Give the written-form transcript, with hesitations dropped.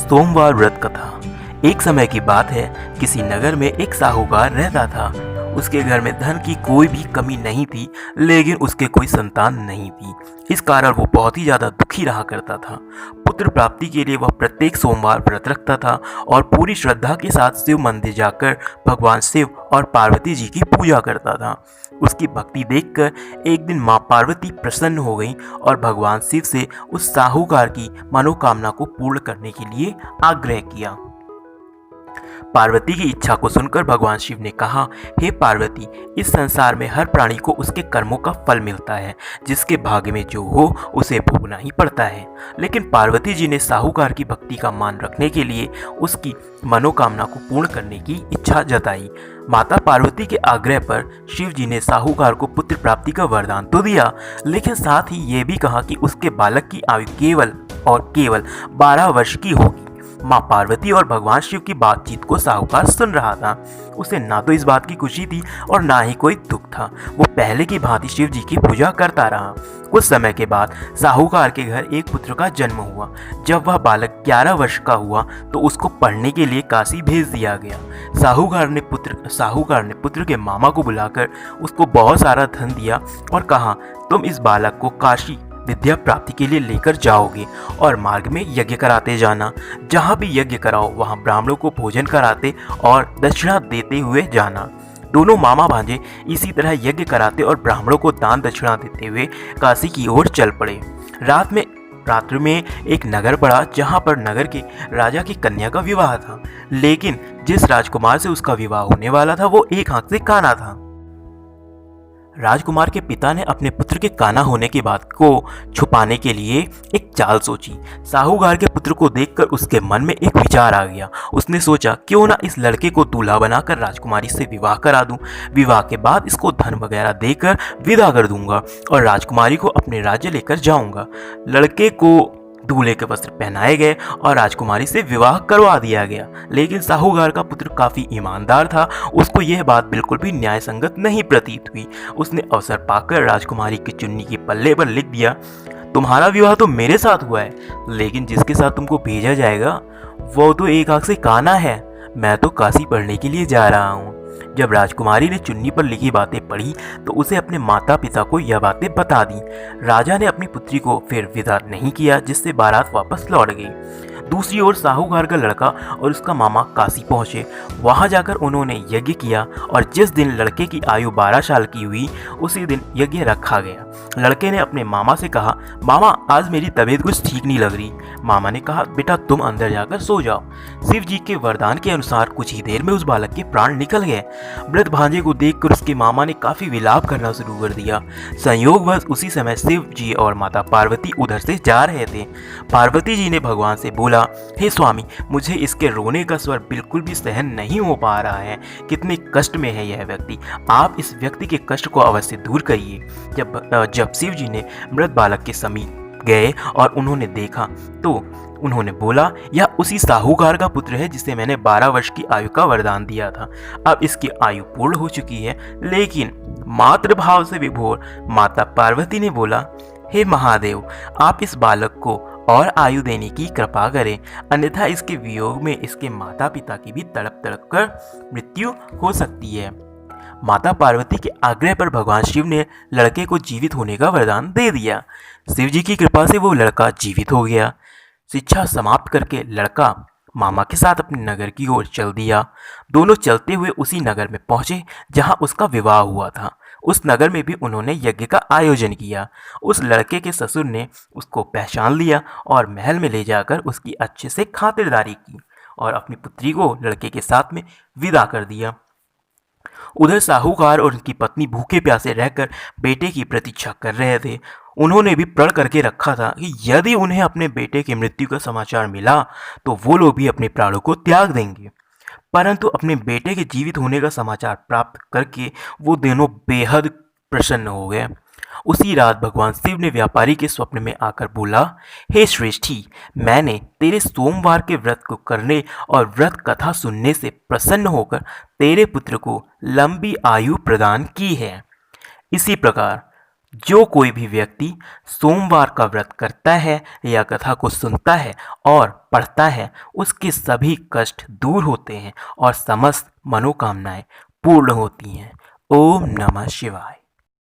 सोमवार व्रत कथा। एक समय की बात है, किसी नगर में एक साहूकार रहता था। उसके घर में धन की कोई भी कमी नहीं थी, लेकिन उसके कोई संतान नहीं थी। इस कारण वो बहुत ही ज्यादा दुखी रहा करता था। पुत्र प्राप्ति के लिए वह प्रत्येक सोमवार व्रत रखता था और पूरी श्रद्धा के साथ शिव मंदिर जाकर भगवान शिव और पार्वती जी की पूजा करता था। उसकी भक्ति देखकर एक दिन माँ पार्वती प्रसन्न हो गई और भगवान शिव से उस साहूकार की मनोकामना को पूर्ण करने के लिए आग्रह किया। पार्वती की इच्छा को सुनकर भगवान शिव ने कहा, हे पार्वती, इस संसार में हर प्राणी को उसके कर्मों का फल मिलता है। जिसके भाग्य में जो हो उसे भोगना ही पड़ता है। लेकिन पार्वती जी ने साहूकार की भक्ति का मान रखने के लिए उसकी मनोकामना को पूर्ण करने की इच्छा जताई। माता पार्वती के आग्रह पर शिव जी ने साहूकार को पुत्र प्राप्ति का वरदान तो दिया, लेकिन साथ ही ये भी कहा कि उसके बालक की आयु केवल और केवल 12 वर्ष की होगी। माँ पार्वती और भगवान शिव की बातचीत को साहूकार सुन रहा था। उसे ना तो इस बात की खुशी थी और ना ही कोई दुख था। वो पहले की भांति शिव जी की पूजा करता रहा। कुछ समय के बाद साहूकार के घर एक पुत्र का जन्म हुआ। जब वह बालक 11 वर्ष का हुआ तो उसको पढ़ने के लिए काशी भेज दिया गया। साहूकार ने पुत्र के मामा को बुलाकर उसको बहुत सारा धन दिया और कहा, तुम इस बालक को काशी विद्या प्राप्ति के लिए लेकर जाओगे और मार्ग में यज्ञ कराते जाना। जहाँ भी यज्ञ कराओ वहाँ ब्राह्मणों को भोजन कराते और दक्षिणा देते हुए जाना। दोनों मामा भांजे इसी तरह यज्ञ कराते और ब्राह्मणों को दान दक्षिणा देते हुए काशी की ओर चल पड़े। रात्रि में एक नगर पड़ा, जहाँ पर नगर के राजा की कन्या का विवाह था। लेकिन जिस राजकुमार से उसका विवाह होने वाला था वो एक आंख से काना था। राजकुमार के पिता ने अपने पुत्र के काना होने की बात को छुपाने के लिए एक चाल सोची। साहूकार के पुत्र को देखकर उसके मन में एक विचार आ गया। उसने सोचा, क्यों ना इस लड़के को दूल्हा बनाकर राजकुमारी से विवाह करा दूं। विवाह के बाद इसको धन वगैरह देकर विदा कर दूंगा और राजकुमारी को अपने राज्य लेकर जाऊंगा। लड़के को दूल्हे के वस्त्र पहनाए गए और राजकुमारी से विवाह करवा दिया गया। लेकिन साहूकार का पुत्र काफी ईमानदार था। उसको यह बात बिल्कुल भी न्याय संगत नहीं प्रतीत हुई। उसने अवसर पाकर राजकुमारी की चुन्नी के पल्ले पर लिख दिया, तुम्हारा विवाह तो मेरे साथ हुआ है, लेकिन जिसके साथ तुमको भेजा जाएगा वो तो एक आंख से काना है। मैं तो काशी पढ़ने के लिए जा रहा हूँ। जब राजकुमारी ने चुन्नी पर लिखी बातें पढ़ी तो उसे अपने माता पिता को यह बातें बता दी। राजा ने अपनी पुत्री को फिर विदा नहीं किया, जिससे बारात वापस लौट गई। दूसरी ओर साहूकार का लड़का और उसका मामा काशी पहुंचे। वहां जाकर उन्होंने यज्ञ किया और जिस दिन लड़के की आयु 12 साल की हुई उसी दिन यज्ञ रखा गया। लड़के ने अपने मामा से कहा, मामा आज मेरी तबीयत कुछ ठीक नहीं लग रही। मामा ने कहा, बेटा तुम अंदर जाकर सो जाओ। शिव जी के वरदान के अनुसार कुछ ही देर में उस बालक के प्राण निकल गए। मृत भांजे को देखकर उसके मामा ने काफी विलाप करना शुरू कर दिया। संयोगवश उसी समय शिव जी और माता पार्वती उधर से जा रहे थे। पार्वती जी ने भगवान से बोला, हे स्वामी, मुझे इसके रोने का स्वर बिल्कुल भी सहन नहीं हो पा रहा है। कितने कष्ट में है यह व्यक्ति। आप इस व्यक्ति के कष्ट को अवश्य दूर करिए। जब शिव जी ने मृत बालक के समीप गए और उन्होंने देखा तो उन्होंने बोला, यह उसी साहूकार का पुत्र है जिसे मैंने 12 वर्ष की आयु का वरदान दिया था। अब इसकी आयु पूर्ण हो चुकी है। लेकिन मातृभाव से विभोर माता पार्वती ने बोला, हे महादेव, आप इस बालक को और आयु देने की कृपा करें, अन्यथा इसके वियोग में इसके माता पिता की भी तड़प तड़प कर मृत्यु हो सकती है। माता पार्वती के आग्रह पर भगवान शिव ने लड़के को जीवित होने का वरदान दे दिया। शिव जी की कृपा से वो लड़का जीवित हो गया। शिक्षा समाप्त करके लड़का मामा के साथ अपने नगर की ओर चल दिया। दोनों चलते हुए उसी नगर में पहुंचे जहां उसका विवाह हुआ था। उस नगर में भी उन्होंने यज्ञ का आयोजन किया। उस लड़के के ससुर ने उसको पहचान लिया और महल में ले जाकर उसकी अच्छे से खातिरदारी की और अपनी पुत्री को लड़के के साथ में विदा कर दिया। उधर साहूकार और उनकी पत्नी भूखे प्यासे रहकर बेटे की प्रतीक्षा कर रहे थे। उन्होंने भी प्रण करके रखा था कि यदि उन्हें अपने बेटे की मृत्यु का समाचार मिला तो वो लोग भी अपने प्राणों को त्याग देंगे। परंतु अपने बेटे के जीवित होने का समाचार प्राप्त करके वो दोनों बेहद प्रसन्न हो गए। उसी रात भगवान शिव ने व्यापारी के स्वप्न में आकर बोला, हे श्रेष्ठी, मैंने तेरे सोमवार के व्रत को करने और व्रत कथा सुनने से प्रसन्न होकर तेरे पुत्र को लंबी आयु प्रदान की है। इसी प्रकार जो कोई भी व्यक्ति सोमवार का व्रत करता है या कथा को सुनता है और पढ़ता है, उसके सभी कष्ट दूर होते हैं और समस्त मनोकामनाएं पूर्ण होती हैं। ओम नमः शिवाय।